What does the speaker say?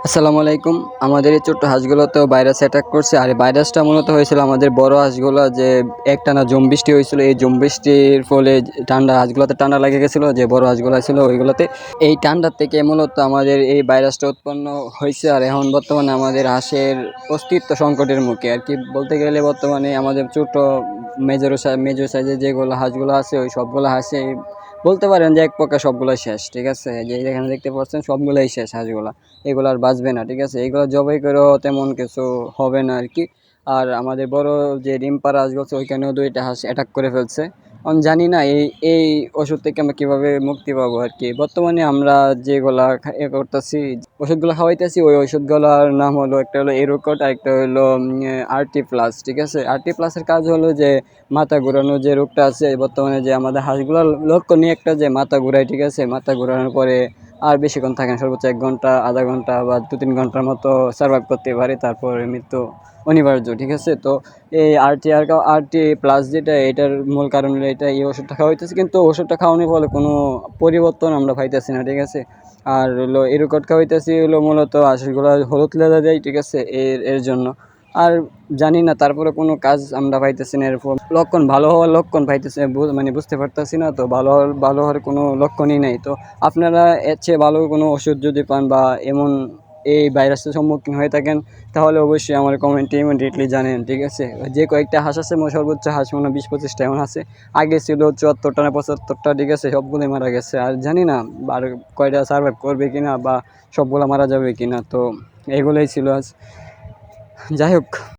আসসালামু আলাইকুম। আমাদের এই ছোট্ট হাঁসগুলোতেও ভাইরাস অ্যাটাক করছে। আর এই ভাইরাসটা মূলত হয়েছিল আমাদের বড় হাঁসগুলো, যে একটানা ঝুম বৃষ্টি হয়েছিল। এই ঝুম বৃষ্টির ফলে ঠান্ডা হাঁসগুলোতে ঠান্ডা লেগে গেছিলো, যে বড় হাঁসগুলো ছিল ওইগুলোতে। এই ঠান্ডার থেকে মূলত আমাদের এই ভাইরাসটা উৎপন্ন হয়েছে। আর এখন বর্তমানে আমাদের হাঁসের অস্তিত্ব সংকটের মুখে আর কি বলতে গেলে। বর্তমানে আমাদের ছোটো মেজর সাইজের যেগুলো হাঁসগুলো আছে, ওই সবগুলো হাঁসে বলতে পারেন যে এক প্রকার সবগুলোই শেষ। ঠিক আছে, যে এখানে দেখতে পাচ্ছেন সবগুলোই শেষ হাঁসগুলা। এগুলো আর বাঁচবে না। ঠিক আছে, এগুলো জবাই করেও তেমন কিছু হবে না আর কি। আর আমাদের বড় যে ডিম পাড়া হাঁসগুলো আছে, ওইখানেও 2টা হাঁস অ্যাটাক করে ফেলছে। আমি জানি না এই এই ওষুধ থেকে আমরা কীভাবে মুক্তি পাবো আর কি। বর্তমানে আমরা যেগুলা করতেছি, ওষুধগুলো খাওয়াইতেছি, ওই ওষুধগুলোর নাম হলো, একটা হলো এরোকট আর একটা হলো RT+। ঠিক আছে, RT+-এর কাজ হলো যে মাথা ঘুরানো যে রোগটা আছে বর্তমানে, যে আমাদের হাঁসগুলোর লক্ষণীয় একটা যে মাথা ঘুরায়। ঠিক আছে, মাথা ঘুরানোর পরে আর বেশিক্ষণ থাকে না, সর্বোচ্চ 1 ঘন্টা, আধা ঘন্টা বা 2-3 ঘন্টার মতো সার্ভাইভ করতে পারে, তারপরে মৃত্যু অনিবার্য। ঠিক আছে, তো এই RT+, যেটা এটার মূল কারণ হলো এটা, এই ওষুধটা খাওয়াইতেছে, কিন্তু ওষুধটা খাওয়ানোর ফলে কোনো পরিবর্তন আমরা পাইতেছি না। ঠিক আছে, আর হলো এরোকট খাওয়াইতেছি হলো মূলত হাঁসগুলো হলুদ লেদা দেয়। ঠিক আছে, এর জন্য। আর জানি না, তারপরে কোনো কাজ আমরা পাইতেছি না। এরপর লক্ষণ ভালো হওয়ার লক্ষণ পাইতেছি মানে বুঝতে পারতেছি না। তো ভালো হওয়ার কোনো লক্ষণই নেই। তো আপনারা এর চেয়ে ভালো কোনো ওষুধ যদি পান বা এমন এই ভাইরাসের সম্মুখীন হয়ে থাকেন, তাহলে অবশ্যই আমার কমেন্টে ইমিডিয়েটলি জানেন। ঠিক আছে, যে কয়েকটা হাঁস আছে, সর্বোচ্চ হাঁস মনে হয় 20-25টা এমন আছে। আগে ছিল 74টা না 75টা। ঠিক আছে, সবগুলোই মারা গেছে। আর জানি না আর কয়টা সার্ভাইভ করবে কিনা বা সবগুলো মারা যাবে কিনা। তো এগুলোই ছিল আজ। যাই হোক।